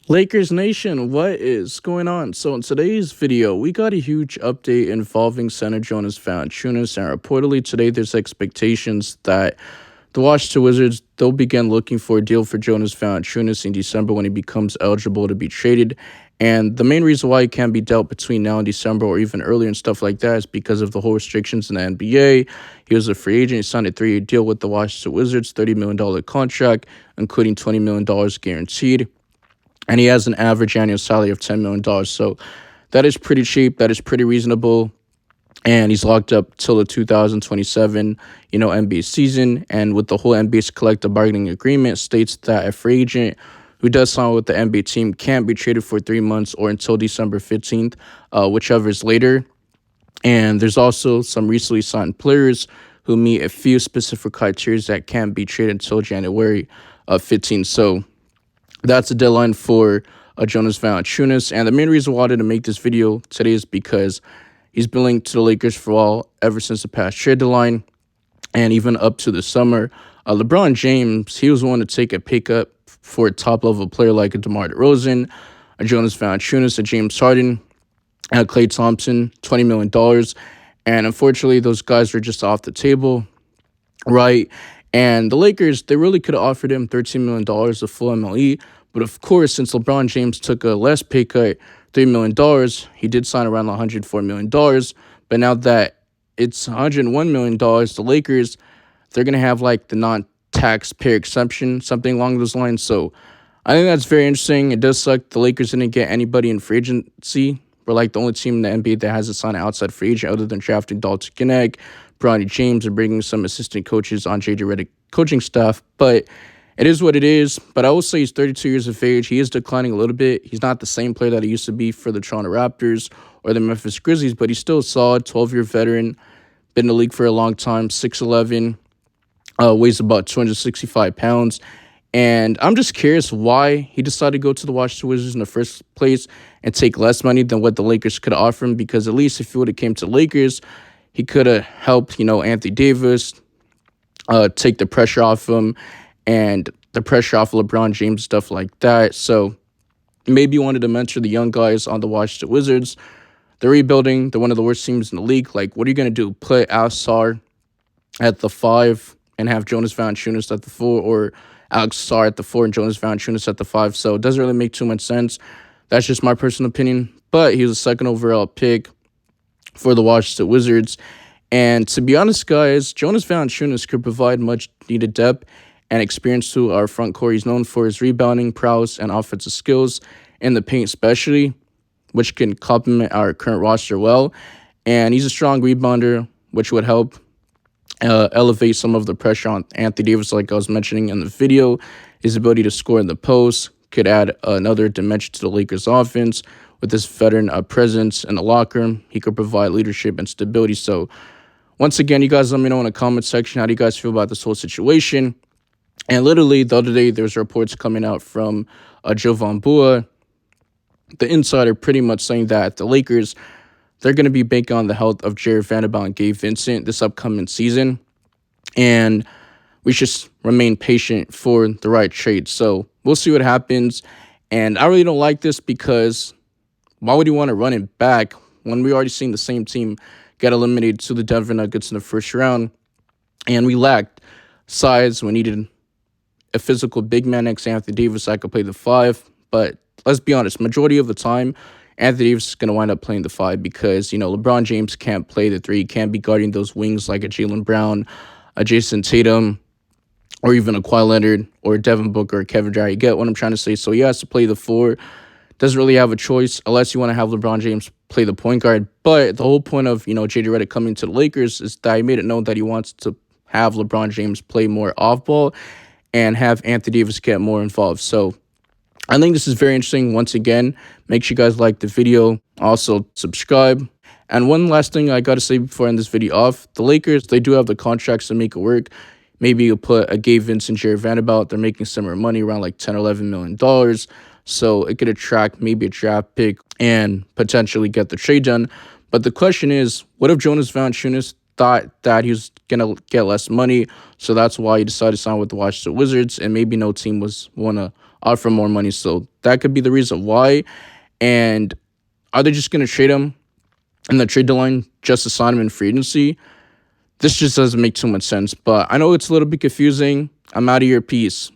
Lakers Nation, what is going on? So in today's video, we got a huge update involving center Jonas Valanciunas, and reportedly today there's expectations that the Washington Wizards, they'll begin looking for a deal for Jonas Valanciunas in December when he becomes eligible to be traded. And the main reason why he can't be dealt between now and December or even earlier and stuff like that is because of the whole restrictions in the NBA. He was a free agent. He signed a 3-year deal with the Washington Wizards, $30 million contract, including $20 million guaranteed. And he has an average annual salary of $10 million. So that is pretty cheap. That is pretty reasonable. And he's locked up till the 2027, NBA season. And with the whole NBA's collective bargaining agreement states that a free agent who does sign with the NBA team can't be traded for 3 months or until December 15th, whichever is later. And there's also some recently signed players who meet a few specific criteria that can't be traded until January 15th. So that's the deadline for Jonas Valanciunas. And the main reason why I wanted to make this video today is because he's been linked to the Lakers for all ever since the past trade deadline and even up to the summer. LeBron James, he was willing to take a pay cut for a top-level player like a DeMar DeRozan, a Jonas Valanciunas, a James Harden, and a Klay Thompson, $20 million. And unfortunately, those guys were just off the table, right? And the Lakers, they really could have offered him $13 million of full MLE. But of course, since LeBron James took a less pay cut, $3 million, he did sign around $104 million. But now that it's $101 million, the Lakers, they're going to have like the non-taxpayer exemption, something along those lines. So I think that's very interesting. It does suck the Lakers didn't get anybody in free agency. We're like the only team in the NBA that hasn't signed an outside free agent other than drafting Dalton Kinnick, Bronny James, and bringing some assistant coaches on JJ Redick coaching staff. But it is what it is. But I will say he's 32 years of age. He is declining a little bit. He's not the same player that he used to be for the Toronto Raptors or the Memphis Grizzlies, but he's still a solid 12-year veteran. Been in the league for a long time, 6'11", weighs about 265 pounds. And I'm just curious why he decided to go to the Washington Wizards in the first place and take less money than what the Lakers could offer him. Because at least if he would have came to the Lakers, he could have helped, Anthony Davis, take the pressure off him and the pressure off LeBron James, stuff like that. So maybe he wanted to mentor the young guys on the Washington Wizards. They're rebuilding. They're one of the worst teams in the league. Like, what are you going to do? Put Al-Sar at the 5 and have Jonas Valanciunas at the 4, or Alex Sarr at the 4 and Jonas Valanciunas at the 5. So it doesn't really make too much sense. That's just my personal opinion. But he was a second overall pick for the Washington Wizards. And to be honest, guys, Jonas Valanciunas could provide much needed depth and experience to our front court. He's known for his rebounding prowess and offensive skills in the paint especially, which can complement our current roster well. And he's a strong rebounder, which would help elevate some of the pressure on Anthony Davis, like I was mentioning in the video. His ability to score in the post could add another dimension to the Lakers' offense. With his veteran presence in the locker room, he could provide leadership and stability. So, once again, you guys let me know in the comment section, how do you guys feel about this whole situation? And literally, the other day, there's reports coming out from Jovan Bua, the insider, pretty much saying that the Lakers, they're going to be banking on the health of Jared Vanderbilt and Gabe Vincent this upcoming season. And we should remain patient for the right trade. So we'll see what happens. And I really don't like this because why would you want to run it back when we already seen the same team get eliminated to the Denver Nuggets in the first round? And we lacked size. We needed a physical big man next to Anthony Davis that could play the 5. But let's be honest, majority of the time, Anthony Davis is going to wind up playing the 5 because, LeBron James can't play the 3. He can't be guarding those wings like a Jaylen Brown, a Jason Tatum, or even a Kawhi Leonard, or Devin Booker, or Kevin Durant. You get what I'm trying to say? So he has to play the 4. Doesn't really have a choice unless you want to have LeBron James play the point guard. But the whole point of, JJ Redick coming to the Lakers is that he made it known that he wants to have LeBron James play more off ball and have Anthony Davis get more involved. So I think this is very interesting. Once again, make sure you guys like the video. Also, subscribe. And one last thing I got to say before I end this video off. The Lakers, they do have the contracts to make it work. Maybe you put a Gabe Vincent, Jared Vanderbilt. They're making similar money, around like $10 or $11 million. So it could attract maybe a draft pick and potentially get the trade done. But the question is, what if Jonas Valanciunas thought that he was going to get less money, so that's why he decided to sign with the Washington Wizards, and maybe no team was want to offer more money. So that could be the reason why. And are they just going to trade him in the trade deadline just to sign him in free agency? This just doesn't make too much sense. But I know it's a little bit confusing. I'm out of here. Peace.